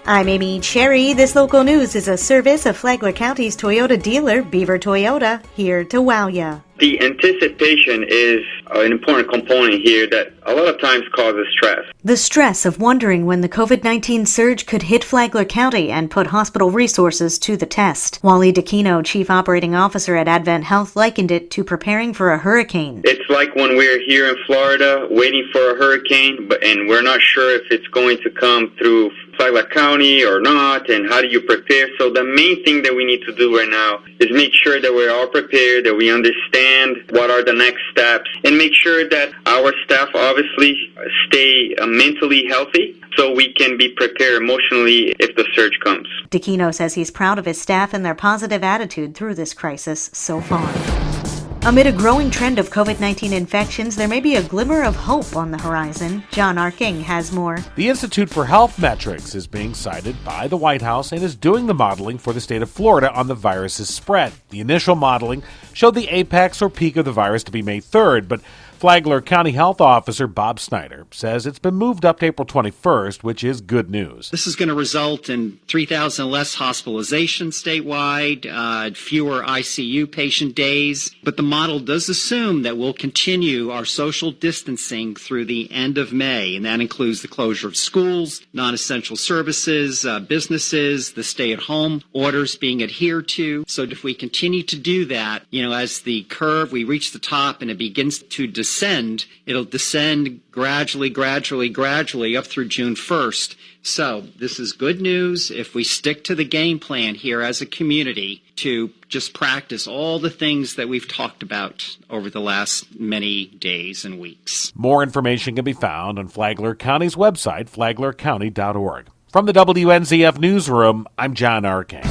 I'm Amy Cherry. This local news is a service of Flagler County's Toyota dealer, Beaver Toyota, here to wow ya. The anticipation is an important component here that a lot of times causes stress. The stress of wondering when the COVID-19 surge could hit Flagler County and put hospital resources to the test. Wally DeCino, Chief Operating Officer at Advent Health, likened it to preparing for a hurricane. It's like when we're here in Florida waiting for a hurricane, and we're not sure if it's going to come through Flagler County or not, and how do you prepare? So the main thing that we need to do right now is make sure that we're all prepared, that we understand what are the next steps, and make sure that our staff obviously stay mentally healthy so we can be prepared emotionally if the surge comes. DeCino says he's proud of his staff and their positive attitude through this crisis so far. Amid a growing trend of COVID-19 infections, there may be a glimmer of hope on the horizon. John Arking has more. The Institute for Health Metrics is being cited by the White House and is doing the modeling for the state of Florida on the virus's spread. The initial modeling showed the apex or peak of the virus to be May 3rd, but Flagler County Health Officer Bob Snyder says it's been moved up to April 21st, which is good news. This is going to result in 3,000 less hospitalizations statewide, fewer ICU patient days. But the model does assume that we'll continue our social distancing through the end of May, and that includes the closure of schools, non-essential services, businesses, the stay-at-home orders being adhered to. So if we continue to do that, as the curve, we reach the top and it begins to descend, it'll descend gradually up through June 1st. So this is good news if we stick to the game plan here as a community to just practice all the things that we've talked about over the last many days and weeks. More information can be found on Flagler County's website, flaglercounty.org. From the WNZF Newsroom, I'm John Arking.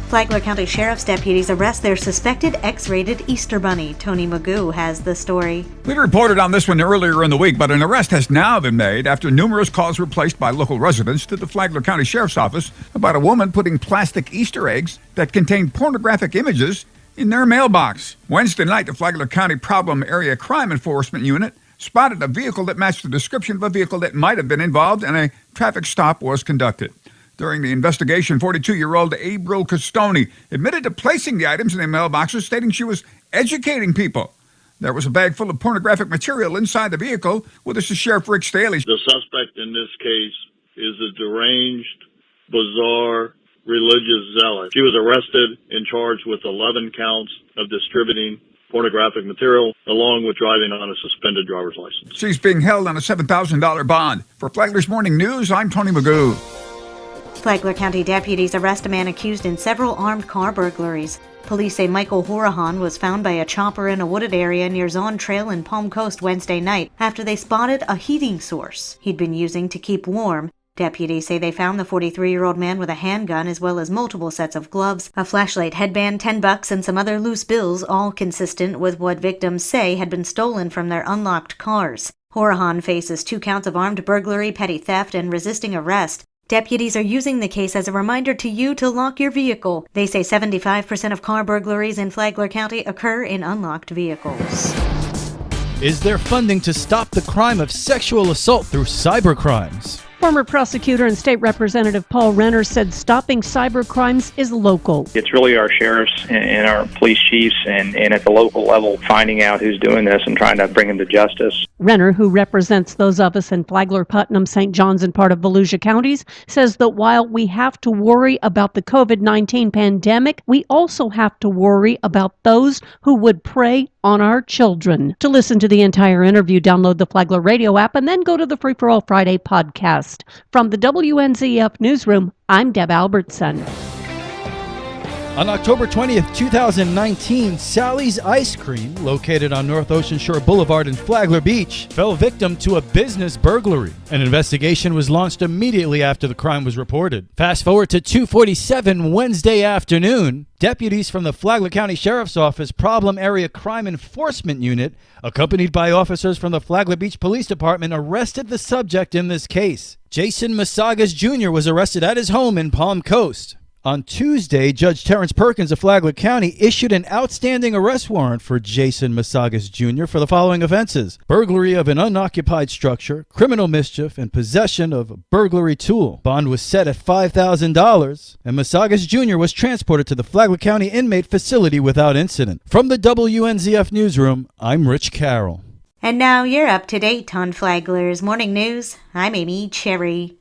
Flagler County Sheriff's deputies arrest their suspected X-rated Easter Bunny. Tony Magoo has the story. We reported on this one earlier in the week, but an arrest has now been made after numerous calls were placed by local residents to the Flagler County Sheriff's Office about a woman putting plastic Easter eggs that contained pornographic images in their mailbox. Wednesday night, the Flagler County Problem Area Crime Enforcement Unit spotted a vehicle that matched the description of a vehicle that might have been involved, and a traffic stop was conducted. During the investigation, 42-year-old April Costoni admitted to placing the items in their mailboxes, stating she was educating people. There was a bag full of pornographic material inside the vehicle. With us is Sheriff Rick Staley. The suspect in this case is a deranged, bizarre, religious zealot. She was arrested and charged with 11 counts of distributing pornographic material, along with driving on a suspended driver's license. She's being held on a $7,000 bond. For Flagler's Morning News, I'm Tony Magoo. Flagler County deputies arrest a man accused in several armed car burglaries. Police say Michael Horahan was found by a chopper in a wooded area near Zon Trail in Palm Coast Wednesday night after they spotted a heating source he'd been using to keep warm. Deputies say they found the 43-year-old man with a handgun as well as multiple sets of gloves, a flashlight headband, $10, and some other loose bills, all consistent with what victims say had been stolen from their unlocked cars. Horahan faces 2 counts of armed burglary, petty theft, and resisting arrest. Deputies are using the case as a reminder to you to lock your vehicle. They say 75% of car burglaries in Flagler County occur in unlocked vehicles. Is there funding to stop the crime of sexual assault through cybercrimes? Former prosecutor and state representative Paul Renner said stopping cyber crimes is local. It's really our sheriffs and our police chiefs and at the local level finding out who's doing this and trying to bring them to justice. Renner, who represents those of us in Flagler, Putnam, St. Johns, and part of Volusia counties, says that while we have to worry about the COVID-19 pandemic, we also have to worry about those who would prey on our children. To listen to the entire interview, download the Flagler radio app and then go to the Free for All Friday podcast. From the WNZF Newsroom, I'm Deb Albertson. On October 20th, 2019, Sally's Ice Cream, located on North Ocean Shore Boulevard in Flagler Beach, fell victim to a business burglary. An investigation was launched immediately after the crime was reported. Fast forward to 2:47 Wednesday afternoon, deputies from the Flagler County Sheriff's Office Problem Area Crime Enforcement Unit, accompanied by officers from the Flagler Beach Police Department, arrested the subject in this case. Jason Masagas Jr. was arrested at his home in Palm Coast. On Tuesday, Judge Terrence Perkins of Flagler County issued an outstanding arrest warrant for Jason Masagas Jr. for the following offenses: burglary of an unoccupied structure, criminal mischief, and possession of a burglary tool. Bond was set at $5,000, and Masagas Jr. was transported to the Flagler County inmate facility without incident. From the WNZF Newsroom, I'm Rich Carroll. And now you're up to date on Flagler's Morning News. I'm Amy Cherry.